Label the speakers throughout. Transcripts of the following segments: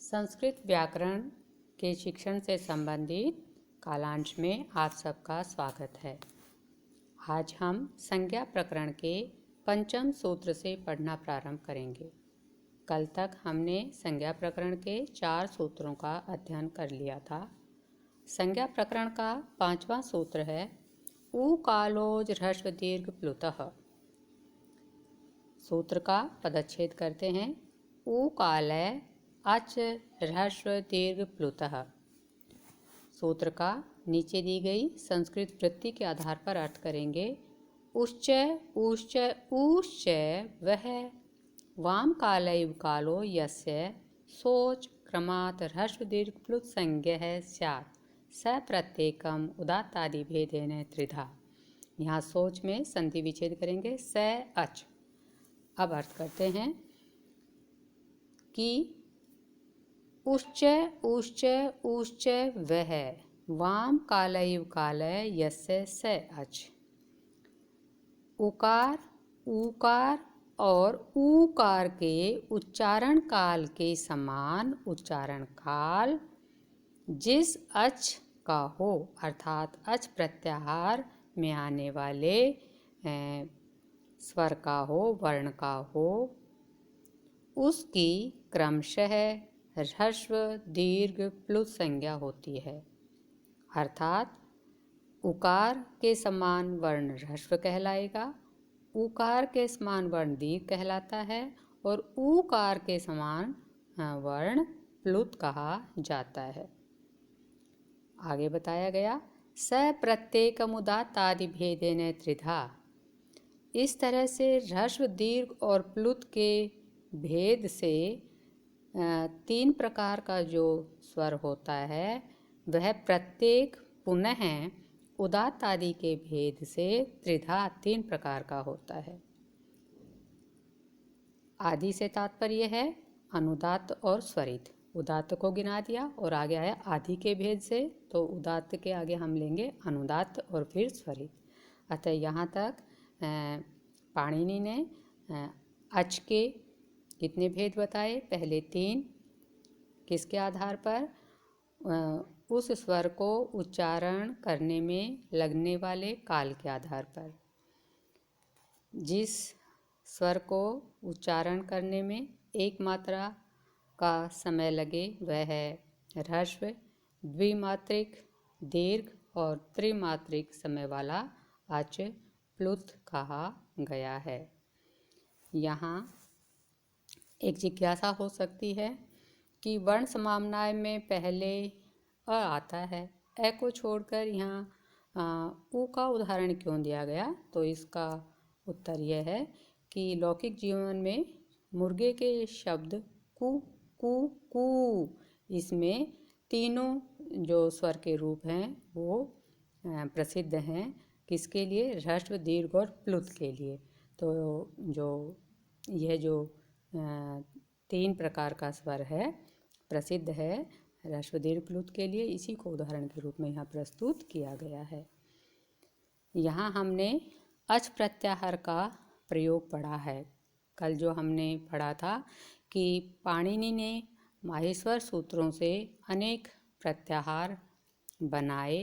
Speaker 1: संस्कृत व्याकरण के शिक्षण से संबंधित कालांश में आप सबका स्वागत है। आज हम संज्ञा प्रकरण के पंचम सूत्र से पढ़ना प्रारंभ करेंगे। कल तक हमने संज्ञा प्रकरण के 4 सूत्रों का अध्ययन कर लिया था। संज्ञा प्रकरण का 5वां सूत्र है उ कालोज ह्रस्व दीर्घ प्लुतः। सूत्र का पदच्छेद करते हैं। उ कालय अच ह्रस्व दीर्घ प्लुतः। सूत्र का नीचे दी गई संस्कृत वृत्ति के आधार पर अर्थ करेंगे। उश्च ऊश्च ऊश्च वह वाम कालैव कालो यस्य सोच क्रमात् ह्रस्व दीर्घ प्लुत संज्ञः स्यात् स प्रत्येकम उदात्तादि भेदेन त्रिधा। यहाँ सोच में संधि विच्छेद करेंगे स अच। अब अर्थ करते हैं कि उश्च ऊश्च ऊश्च वह वाम कालैव कालय यस्य स अच। उकार ऊकार और ऊकार के उच्चारण काल के समान उच्चारण काल जिस अच का हो, अर्थात अच प्रत्याहार में आने वाले स्वर का हो, वर्ण का हो, उसकी क्रमशः ह्रस्व दीर्घ प्लुत संज्ञा होती है। अर्थात उकार के समान वर्ण ह्रस्व कहलाएगा, उकार के समान वर्ण दीर्घ कहलाता है और ऊकार के समान वर्ण प्लुत कहा जाता है। आगे बताया गया स प्रत्येकमुदात्तादि भेदेन त्रिधा। इस तरह से ह्रस्व दीर्घ और प्लुत के भेद से 3 प्रकार का जो स्वर होता है वह प्रत्येक पुनः उदात्त आदि के भेद से त्रिधा 3 प्रकार का होता है। आदि से तात्पर्य है अनुदात्त और स्वरित। उदात्त को गिना दिया और आगे आया आदि के भेद से, तो उदात्त के आगे हम लेंगे अनुदात्त और फिर स्वरित। अतः यहाँ तक पाणिनि ने अच के कितने भेद बताए? पहले 3। किसके आधार पर? उस स्वर को उच्चारण करने में लगने वाले काल के आधार पर। जिस स्वर को उच्चारण करने में 1 मात्रा का समय लगे वह है ह्रस्व, द्विमात्रिक, दीर्घ और त्रिमात्रिक समय वाला अच प्लुत कहा गया है। यहाँ एक जिज्ञासा हो सकती है कि वर्ण समाम्नाय में पहले अ आता है, ए को छोड़कर यहाँ उ का उदाहरण क्यों दिया गया? तो इसका उत्तर यह है कि लौकिक जीवन में मुर्गे के शब्द कु कु कु, इसमें तीनों जो स्वर के रूप हैं वो प्रसिद्ध हैं। किसके लिए? ह्रस्व, दीर्घ और प्लुत के लिए। तो यह जो 3 प्रकार का स्वर है प्रसिद्ध है ह्रस्व, दीर्घ, प्लुत के लिए। इसी को उदाहरण के रूप में यहाँ प्रस्तुत किया गया है। यहाँ हमने अच प्रत्याहार का प्रयोग पढ़ा है। कल जो हमने पढ़ा था कि पाणिनि ने माहेश्वर सूत्रों से अनेक प्रत्याहार बनाए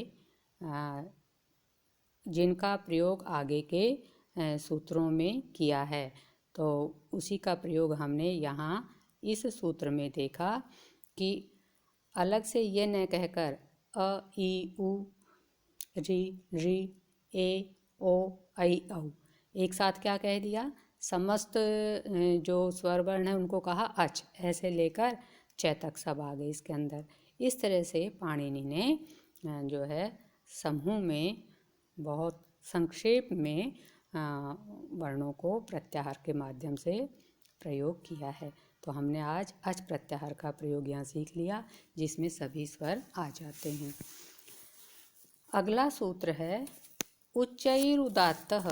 Speaker 1: जिनका प्रयोग आगे के सूत्रों में किया है। तो उसी का प्रयोग हमने यहाँ इस सूत्र में देखा कि अलग से ये न कहकर अ, ई, उ, री, री, ए, ओ, ऐ, औ एक साथ क्या कह दिया? समस्त जो स्वर वर्ण है उनको कहा अच, ऐसे लेकर च तक सब आ गए इसके अंदर। इस तरह से पाणिनि ने जो है समूह में बहुत संक्षेप में वर्णों को प्रत्याहार के माध्यम से प्रयोग किया है। तो हमने आज अच प्रत्याहार का प्रयोग यहाँ सीख लिया जिसमें सभी स्वर आ जाते हैं। अगला सूत्र है उच्चैरुदात्तः।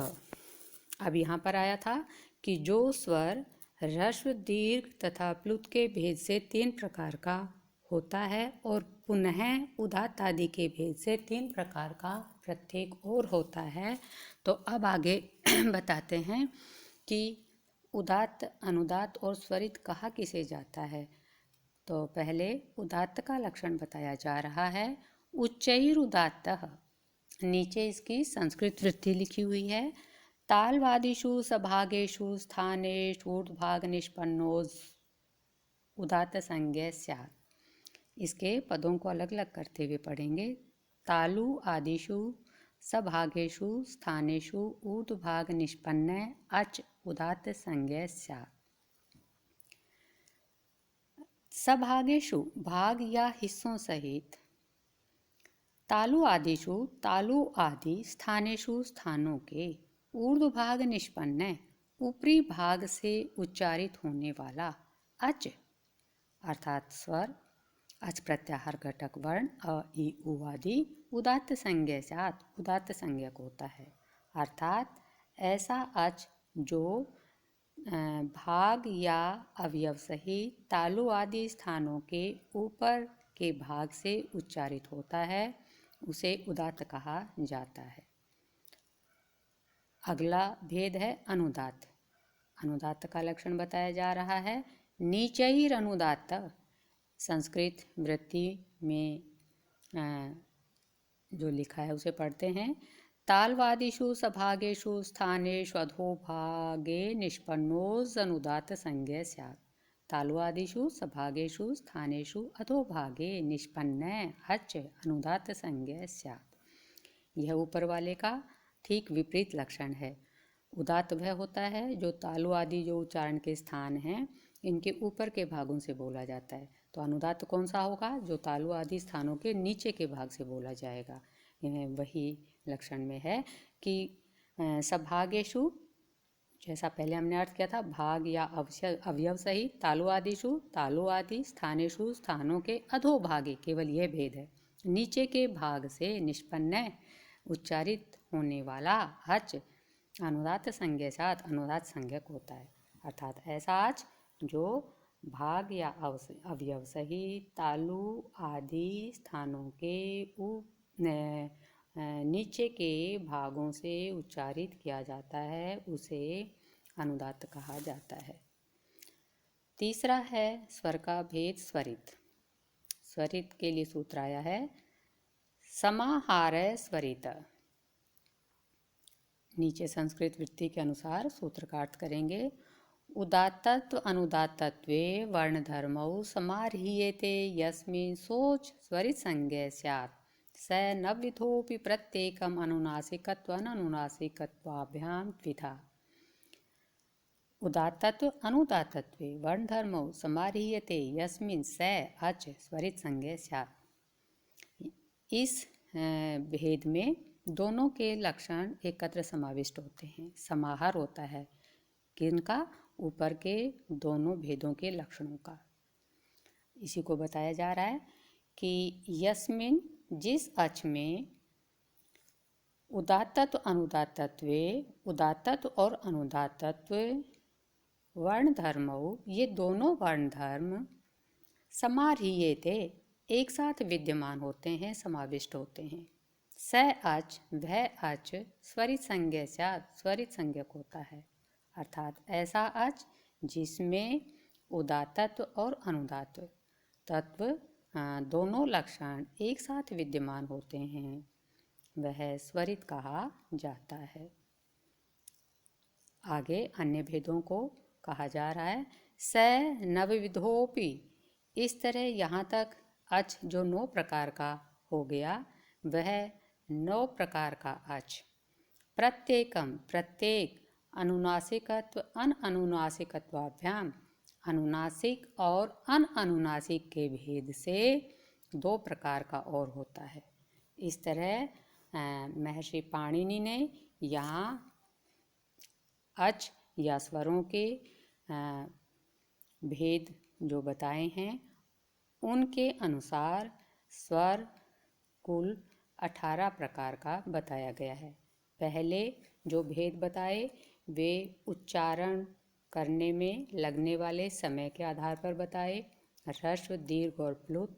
Speaker 1: अब यहाँ पर आया था कि जो स्वर ह्रस्व, दीर्घ तथा प्लुत के भेद से 3 प्रकार का होता है और पुनः उदात्त आदि के भेद से 3 प्रकार का प्रत्येक और होता है। तो अब आगे बताते हैं कि उदात्त, अनुदात्त और स्वरित कहा किसे जाता है। तो पहले उदात्त का लक्षण बताया जा रहा है। उच्चैरुदात्तः, नीचे इसकी संस्कृत वृत्ति लिखी हुई है। तालवादिषु सभागेषु स्थानेषु ऊर्ध्वभाग निष्पन्नोज उदात्त संज्ञा स्यात्। इसके पदों को अलग अलग करते हुए पढ़ेंगे। तालु आदिषु सभागेषु स्थानेषु ऊर्ध्वभाग निष्पन्न अच उदात्त संज्ञा स्यात्। सभागेषु, भाग या हिस्सों सहित। तालु आदिषु, तालु आदि। स्थानेषु, स्थानों के। ऊर्ध्वभाग निष्पन्न, ऊपरी भाग से उच्चारित होने वाला। अच अर्थात स्वर, अच प्रत्याहार घटक वर्ण अ ई उ आदि उदात्त संज्ञा साथ उदात्त संज्ञक होता है। अर्थात ऐसा अच जो भाग या अवयव सहित तालु आदि स्थानों के ऊपर के भाग से उच्चारित होता है, उसे उदात्त कहा जाता है। अगला भेद है अनुदात्त। अनुदात्त का लक्षण बताया जा रहा है। नीचैर अनुदात्त, संस्कृत वृत्ति में जो लिखा है उसे पढ़ते हैं। तालवादिषु सभागेषु स्थानेषु अधोभागे निष्पन्नोज अनुदात्त संज्ञा स्यात्। तालवादिषु सभागेषु स्थानेषु अधोभागे निष्पन्न अच अनुदात्त संज्ञा स्यात्। यह ऊपर वाले का ठीक विपरीत लक्षण है। उदात्त वह होता है जो तालु आदि जो उच्चारण के स्थान हैं इनके ऊपर के भागों से बोला जाता है। तो अनुदात्त कौन सा होगा? जो तालु आदि स्थानों के नीचे के भाग से बोला जाएगा। वही लक्षण में है कि सभागेषु, जैसा पहले हमने अर्थ किया था, भाग या अवयव सहित तालु आदिषु, तालु आदि। स्थानेषु, स्थानों के। अधोभागे, केवल यह भेद है, नीचे के भाग से निष्पन्न उच्चारित होने वाला अच अनुदात्त संज्ञा साथ अनुदात्त संज्ञक होता है। अर्थात ऐसा अच जो भाग या अवयव सहित तालु आदि स्थानों के नीचे के भागों से उच्चारित किया जाता है, उसे अनुदात्त कहा जाता है। तीसरा है स्वर का भेद स्वरित। स्वरित के लिए सूत्र आया है समाहार स्वरित। नीचे संस्कृत वृत्ति के अनुसार सूत्र का अर्थ करेंगे। उदात्तत्व अनुदात्तत्वे वर्णधर्मौ समाह्रियेते यस्मिन् सोच स्वरित संज्ञा स्यात् स नवविधोऽपि प्रत्येकम् अनुनासिकत्वाभ्यां द्विधा। उदात्तत्व अनुदात्तत्वे वर्णधर्मौ समाह्रियेते यस्मिन् स अच स्वरित संज्ञा स्यात्। इस भेद में दोनों के लक्षण एकत्र समाविष्ट होते हैं। समाहार होता है किनका? ऊपर के दोनों भेदों के लक्षणों का। इसी को बताया जा रहा है कि यस्मिन, जिस अच में, उदात्तत्व अनुदात्तत्वे, उदात्तत्व और अनुदात्तत्व वर्ण धर्मौ, ये दोनों वर्ण धर्म समाह्रियेते, एक साथ विद्यमान होते हैं, समाविष्ट होते हैं। स अच, वह अच स्वरित संज्ञा स्यात् स्वरित संज्ञक होता है। अर्थात ऐसा अच जिसमें उदात्तत्व और अनुदात्त तत्व दोनों लक्षण एक साथ विद्यमान होते हैं, वह स्वरित कहा जाता है। आगे अन्य भेदों को कहा जा रहा है। स नवविधोपि, इस तरह यहाँ तक अच जो 9 प्रकार का हो गया, वह 9 प्रकार का अच प्रत्येकम, प्रत्येक, अनुनासिकत्व अनुनासिकत्वाभ्याम, अनुनासिक और अनुनासिक के भेद से 2 प्रकार का और होता है। इस तरह महर्षि पाणिनि ने यहाँ अच या स्वरों के भेद जो बताए हैं, उनके अनुसार स्वर कुल 18 प्रकार का बताया गया है। पहले जो भेद बताए वे उच्चारण करने में लगने वाले समय के आधार पर बताए, ह्रस्व, दीर्घ और प्लुत।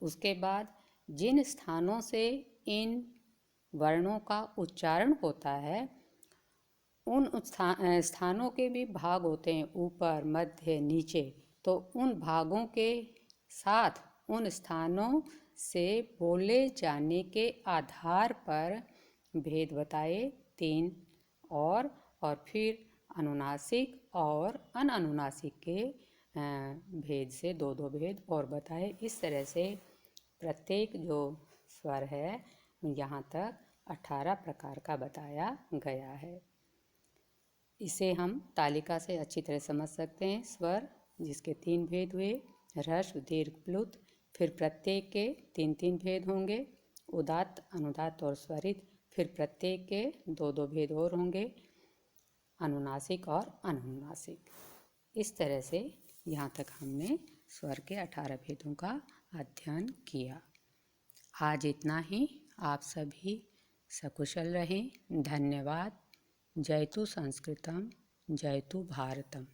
Speaker 1: उसके बाद जिन स्थानों से इन वर्णों का उच्चारण होता है, उन स्थानों के भी भाग होते हैं, ऊपर, मध्य, नीचे। तो उन भागों के साथ उन स्थानों से बोले जाने के आधार पर भेद बताए 3 और फिर अनुनासिक और अनअनुनासिक के भेद से 2 भेद और बताए। इस तरह से प्रत्येक जो स्वर है यहाँ तक 18 प्रकार का बताया गया है। इसे हम तालिका से अच्छी तरह समझ सकते हैं। स्वर जिसके 3 भेद हुए, ह्रस्व दीर्घ प्लुत, फिर प्रत्येक के 3 भेद होंगे, उदात्त अनुदात्त और स्वरित, फिर प्रत्येक के 2 भेद और होंगे, अनुनासिक और अननुनासिक। इस तरह से यहाँ तक हमने स्वर के 18 भेदों का अध्ययन किया। आज इतना ही। आप सभी सकुशल रहें। धन्यवाद। जयतु संस्कृतम, जयतु भारतम।